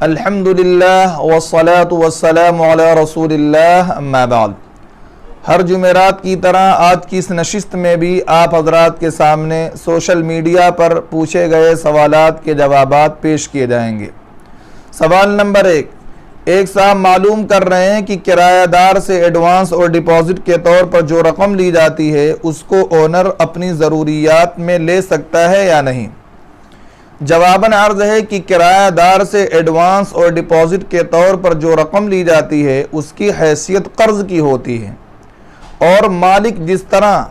الحمدللہ والصلاة والسلام علی رسول اللہ اما بعد۔ ہر جمعرات کی طرح آج کی اس نشست میں بھی آپ حضرات کے سامنے سوشل میڈیا پر پوچھے گئے سوالات کے جوابات پیش کیے جائیں گے۔ سوال نمبر 1، ایک صاحب معلوم کر رہے ہیں کہ کرایہ دار سے ایڈوانس اور ڈپازٹ کے طور پر جو رقم لی جاتی ہے اس کو اونر اپنی ضروریات میں لے سکتا ہے یا نہیں؟ جواباً عرض ہے کہ کرایہ دار سے ایڈوانس اور ڈپازٹ کے طور پر جو رقم لی جاتی ہے اس کی حیثیت قرض کی ہوتی ہے، اور مالک جس طرح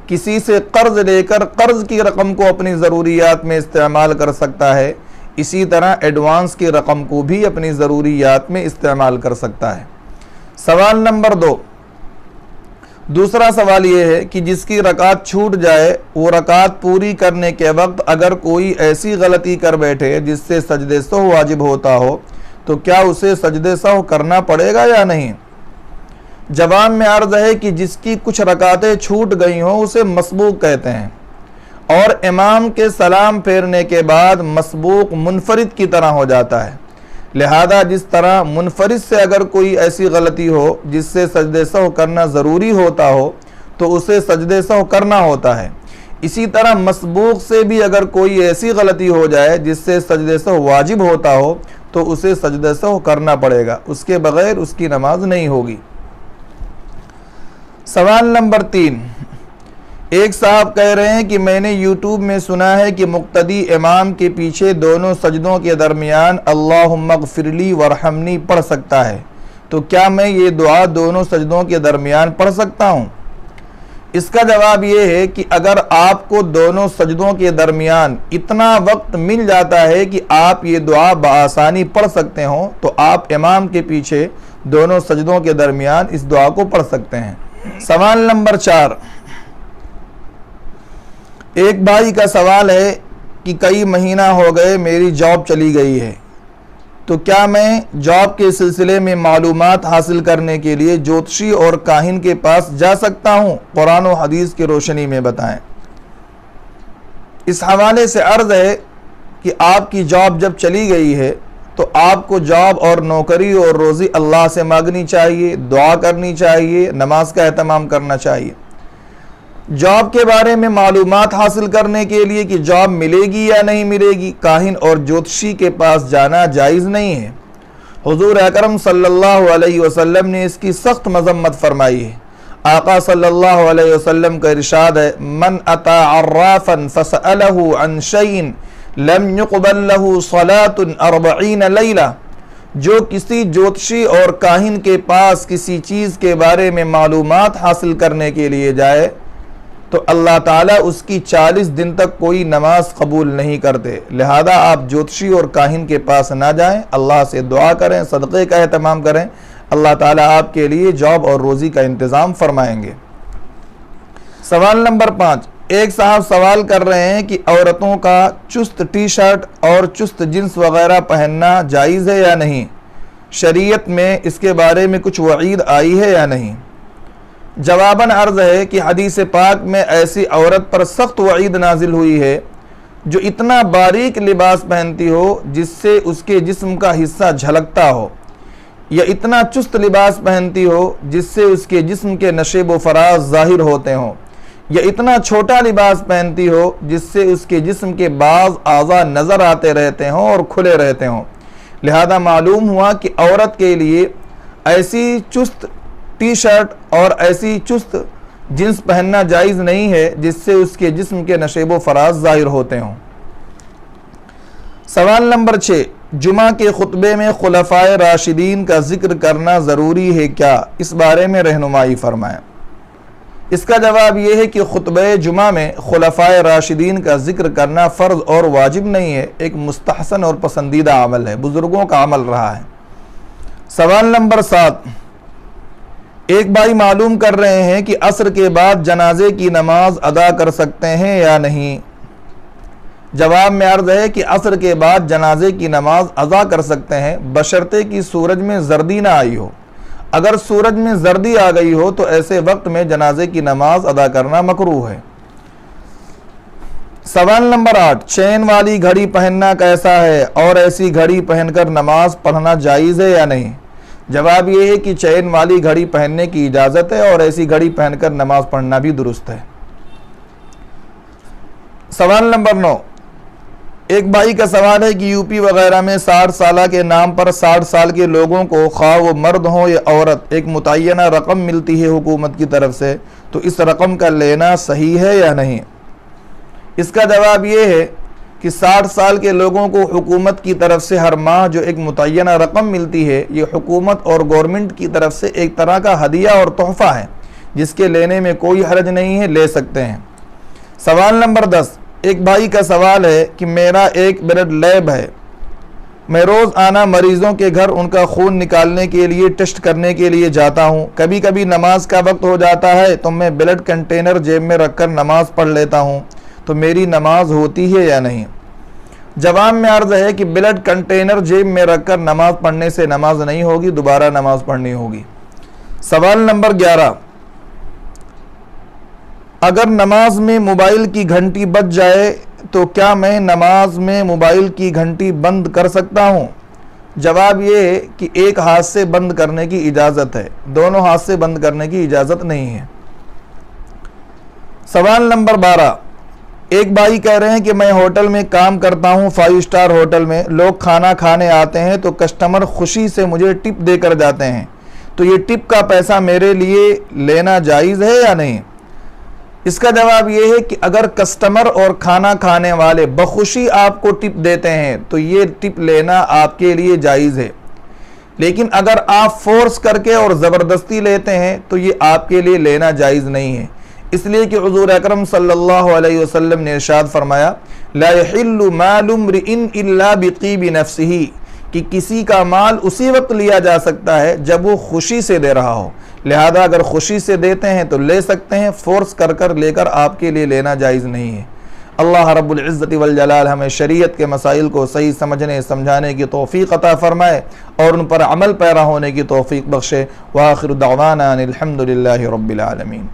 کسی سے قرض لے کر قرض کی رقم کو اپنی ضروریات میں استعمال کر سکتا ہے، اسی طرح ایڈوانس کی رقم کو بھی اپنی ضروریات میں استعمال کر سکتا ہے۔ سوال نمبر 2، دوسرا سوال یہ ہے کہ جس کی رکعت چھوٹ جائے، وہ رکعت پوری کرنے کے وقت اگر کوئی ایسی غلطی کر بیٹھے جس سے سجدہ سہو واجب ہوتا ہو تو کیا اسے سجدہ سہو کرنا پڑے گا یا نہیں؟ جواب میں عرض ہے کہ جس کی کچھ رکعتیں چھوٹ گئی ہوں اسے مسبوق کہتے ہیں، اور امام کے سلام پھیرنے کے بعد مسبوق منفرد کی طرح ہو جاتا ہے، لہذا جس طرح منفرد سے اگر کوئی ایسی غلطی ہو جس سے سجدہ سہو کرنا ضروری ہوتا ہو تو اسے سجدہ سہو کرنا ہوتا ہے، اسی طرح مسبوق سے بھی اگر کوئی ایسی غلطی ہو جائے جس سے سجدہ سہو واجب ہوتا ہو تو اسے سجدہ سہو کرنا پڑے گا، اس کے بغیر اس کی نماز نہیں ہوگی۔ سوال نمبر 3، ایک صاحب کہہ رہے ہیں کہ میں نے یوٹیوب میں سنا ہے کہ مقتدی امام کے پیچھے دونوں سجدوں کے درمیان اللہم اغفر لی ورحمنی پڑھ سکتا ہے، تو کیا میں یہ دعا دونوں سجدوں کے درمیان پڑھ سکتا ہوں؟ اس کا جواب یہ ہے کہ اگر آپ کو دونوں سجدوں کے درمیان اتنا وقت مل جاتا ہے کہ آپ یہ دعا بآسانی پڑھ سکتے ہوں تو آپ امام کے پیچھے دونوں سجدوں کے درمیان اس دعا کو پڑھ سکتے ہیں۔ سوال نمبر 4، ایک بھائی کا سوال ہے کہ کئی مہینہ ہو گئے میری جاب چلی گئی ہے، تو کیا میں جاب کے سلسلے میں معلومات حاصل کرنے کے لیے جوتشی اور کاہن کے پاس جا سکتا ہوں؟ قرآن و حدیث کی روشنی میں بتائیں۔ اس حوالے سے عرض ہے کہ آپ کی جاب جب چلی گئی ہے تو آپ کو جاب اور نوکری اور روزی اللہ سے مانگنی چاہیے، دعا کرنی چاہیے، نماز کا اہتمام کرنا چاہیے۔ جاب کے بارے میں معلومات حاصل کرنے کے لیے کہ جاب ملے گی یا نہیں ملے گی، کاہن اور جوتشی کے پاس جانا جائز نہیں ہے۔ حضور اکرم صلی اللہ علیہ وسلم نے اس کی سخت مذمت فرمائی ہے۔ آقا صلی اللہ علیہ وسلم کا ارشاد ہے، من اتی عرافا فسألہ عن شیء لم يقبل له صلاة 40 لیلہ، جو کسی جوتشی اور کاہن کے پاس کسی چیز کے بارے میں معلومات حاصل کرنے کے لیے جائے تو اللہ تعالیٰ اس کی 40 دن تک کوئی نماز قبول نہیں کرتے، لہذا آپ جوتشی اور کاہن کے پاس نہ جائیں، اللہ سے دعا کریں، صدقے کا اہتمام کریں، اللہ تعالیٰ آپ کے لیے جاب اور روزی کا انتظام فرمائیں گے۔ سوال نمبر 5، ایک صاحب سوال کر رہے ہیں کہ عورتوں کا چست ٹی شرٹ اور چست جنس وغیرہ پہننا جائز ہے یا نہیں؟ شریعت میں اس کے بارے میں کچھ وعید آئی ہے یا نہیں؟ جواباً عرض ہے کہ حدیث پاک میں ایسی عورت پر سخت وعید نازل ہوئی ہے جو اتنا باریک لباس پہنتی ہو جس سے اس کے جسم کا حصہ جھلکتا ہو، یا اتنا چست لباس پہنتی ہو جس سے اس کے جسم کے نشیب و فراز ظاہر ہوتے ہوں، یا اتنا چھوٹا لباس پہنتی ہو جس سے اس کے جسم کے بعض اعضاء نظر آتے رہتے ہوں اور کھلے رہتے ہوں۔ لہذا معلوم ہوا کہ عورت کے لیے ایسی چست ٹی شرٹ اور ایسی چست جنس پہننا جائز نہیں ہے جس سے اس کے جسم کے نشیب و فراز ظاہر ہوتے ہوں۔ سوال نمبر 6، جمعہ کے خطبے میں خلفائے راشدین کا ذکر کرنا ضروری ہے کیا؟ اس بارے میں رہنمائی فرمائیں۔ اس کا جواب یہ ہے کہ خطبہ جمعہ میں خلفائے راشدین کا ذکر کرنا فرض اور واجب نہیں ہے، ایک مستحسن اور پسندیدہ عمل ہے، بزرگوں کا عمل رہا ہے۔ سوال نمبر 7، ایک بھائی معلوم کر رہے ہیں کہ عصر کے بعد جنازے کی نماز ادا کر سکتے ہیں یا نہیں؟ جواب میں عرض ہے کہ عصر کے بعد جنازے کی نماز ادا کر سکتے ہیں بشرطے کہ سورج میں زردی نہ آئی ہو۔ اگر سورج میں زردی آ گئی ہو تو ایسے وقت میں جنازے کی نماز ادا کرنا مکروہ ہے۔ سوال نمبر 8، چین والی گھڑی پہننا کیسا ہے اور ایسی گھڑی پہن کر نماز پڑھنا جائز ہے یا نہیں؟ جواب یہ ہے کہ چین والی گھڑی پہننے کی اجازت ہے اور ایسی گھڑی پہن کر نماز پڑھنا بھی درست ہے۔ سوال نمبر 9، ایک بھائی کا سوال ہے کہ یو پی وغیرہ میں 60 سالہ کے نام پر 60 سال کے لوگوں کو خواہ وہ مرد ہوں یا عورت ایک متعینہ رقم ملتی ہے حکومت کی طرف سے، تو اس رقم کا لینا صحیح ہے یا نہیں؟ اس کا جواب یہ ہے کہ 60 سال کے لوگوں کو حکومت کی طرف سے ہر ماہ جو ایک متعینہ رقم ملتی ہے، یہ حکومت اور گورنمنٹ کی طرف سے ایک طرح کا ہدیہ اور تحفہ ہے، جس کے لینے میں کوئی حرج نہیں ہے، لے سکتے ہیں۔ سوال نمبر 10، ایک بھائی کا سوال ہے کہ میرا ایک بلڈ لیب ہے، میں روز آنا مریضوں کے گھر ان کا خون نکالنے کے لیے ٹیسٹ کرنے کے لیے جاتا ہوں، کبھی کبھی نماز کا وقت ہو جاتا ہے تو میں بلڈ کنٹینر جیب میں رکھ کر نماز پڑھ لیتا ہوں، تو میری نماز ہوتی ہے یا نہیں؟ جواب میں عرض ہے کہ بلڈ کنٹینر جیب میں رکھ کر نماز پڑھنے سے نماز نہیں ہوگی، دوبارہ نماز پڑھنی ہوگی۔ سوال نمبر 11، اگر نماز میں موبائل کی گھنٹی بج جائے تو کیا میں نماز میں موبائل کی گھنٹی بند کر سکتا ہوں؟ جواب یہ ہے کہ ایک ہاتھ سے بند کرنے کی اجازت ہے، دونوں ہاتھ سے بند کرنے کی اجازت نہیں ہے۔ سوال نمبر 12، ایک بھائی کہہ رہے ہیں کہ میں ہوٹل میں کام کرتا ہوں، 5 سٹار ہوٹل میں، لوگ کھانا کھانے آتے ہیں تو کسٹمر خوشی سے مجھے ٹپ دے کر جاتے ہیں، تو یہ ٹپ کا پیسہ میرے لیے لینا جائز ہے یا نہیں؟ اس کا جواب یہ ہے کہ اگر کسٹمر اور کھانا کھانے والے بخوشی آپ کو ٹپ دیتے ہیں تو یہ ٹپ لینا آپ کے لیے جائز ہے، لیکن اگر آپ فورس کر کے اور زبردستی لیتے ہیں تو یہ آپ کے لیے لینا جائز نہیں ہے، اس لیے کہ حضور اکرم صلی اللہ علیہ وسلم نے ارشاد فرمایا لا يحل مال امرئ الا بطیب نفسہ، کہ کسی کا مال اسی وقت لیا جا سکتا ہے جب وہ خوشی سے دے رہا ہو، لہذا اگر خوشی سے دیتے ہیں تو لے سکتے ہیں، فورس کر کر لے کر آپ کے لیے لینا جائز نہیں ہے۔ اللہ رب العزت والجلال ہمیں شریعت کے مسائل کو صحیح سمجھنے سمجھانے کی توفیق عطا فرمائے اور ان پر عمل پیرا ہونے کی توفیق بخشے۔ وآخر دعوانا ان الحمد للہ رب العالمین۔